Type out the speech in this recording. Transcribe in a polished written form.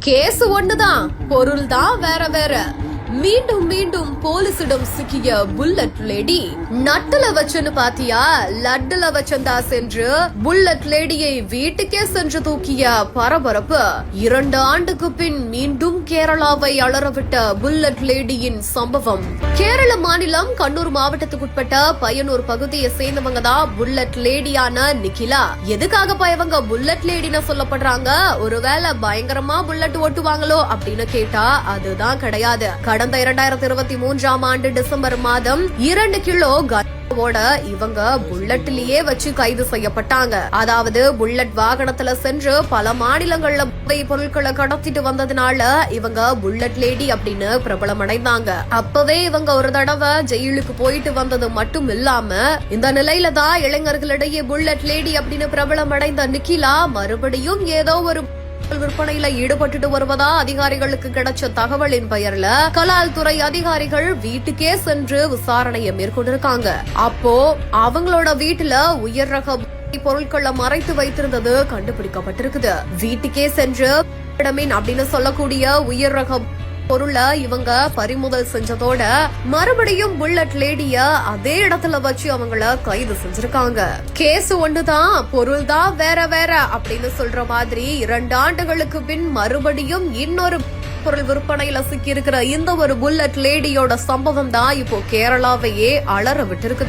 Case ஒண்ணுதான், பொருள் தான் வேற வேற. மீண்டும் மீண்டும் போலீசிடம் சிக்கிய புல்லட் லேடி. நட்டுல வச்சுன்னு பாத்தியா, லட்டுல வச்சந்தா சென்று புல்லட் லேடியை வீட்டுக்கே சென்று தூக்கிய பரபரப்பு. 2 ஆண்டுக்கு பின் மீண்டும் கேரளாவை அலறவிட்ட புல்லட் லேடியின் சம்பவம். கேரள மாநிலம் கண்ணூர் மாவட்டத்துக்குட்பட்ட பையனூர் பகுதியை சேர்ந்தவங்க தான் புல்லட் லேடியான நிக்கிலா. எதுக்காக இவங்க புல்லட் லேடின்னு சொல்லப்படுறாங்க? ஒருவேளை பயங்கரமா புல்லட் ஓட்டுவாங்களோ அப்படின்னு கேட்டா அதுதான் கிடையாது. கடந்த 2023ஆம் ஆண்டு டிசம்பர் மாதம் 2 கிலோ கஞ்சா இவங்க புல்லட்லயே வச்சு கைது செய்யப்பட்டாங்க. அதாவது புல்லட் வாகனத்துல சென்று பல மாநிலங்கள்ல பொருட்களை கடத்திட்டு வந்ததுனால இவங்க புல்லட் லேடி அப்படின்னு பிரபலம் அடைந்தாங்க. அப்பவே இவங்க ஒரு தடவை ஜெயிலுக்கு போயிட்டு வந்தது மட்டும் இல்லாம இந்த நிலையில தான் இளைஞர்களிடையே புல்லட் லேடி அப்படின்னு பிரபலம் அடைந்த நிக்கிலா மறுபடியும் ஏதோ ஒரு விற்பனையில ஈடுபட்டு வருவதா அதிகாரிகளுக்கு கிடைச்ச தகவலின் பெயர்ல கலால் துறை அதிகாரிகள் வீட்டுக்கே சென்று விசாரணையை மேற்கொண்டிருக்காங்க. அப்போ அவங்களோட வீட்டுல உயர் ரக பொருட்களை மறைத்து வைத்திருந்தது கண்டுபிடிக்கப்பட்டிருக்குது. வீட்டுக்கே சென்று அப்படின்னு சொல்லக்கூடிய உயர் ரக பொருளை இவங்க பறிமுதல் செஞ்சதோட மறுபடியும் புல்லட் லேடிய அதே இடத்துல வச்சு அவங்கள கைது செஞ்சிருக்காங்க. கேஸ் ஒண்ணுதான், பொருள் தான் வேற வேற அப்படின்னு சொல்ற மாதிரி 2 ஆண்டுகளுக்கு பின் மறுபடியும் இன்னொரு பொருள் விற்பனையில சிக்கி இருக்கிற இந்த ஒரு புல்லட் லேடியோட சம்பவம் தான் இப்போ கேரளாவையே அலற விட்டு இருக்குது.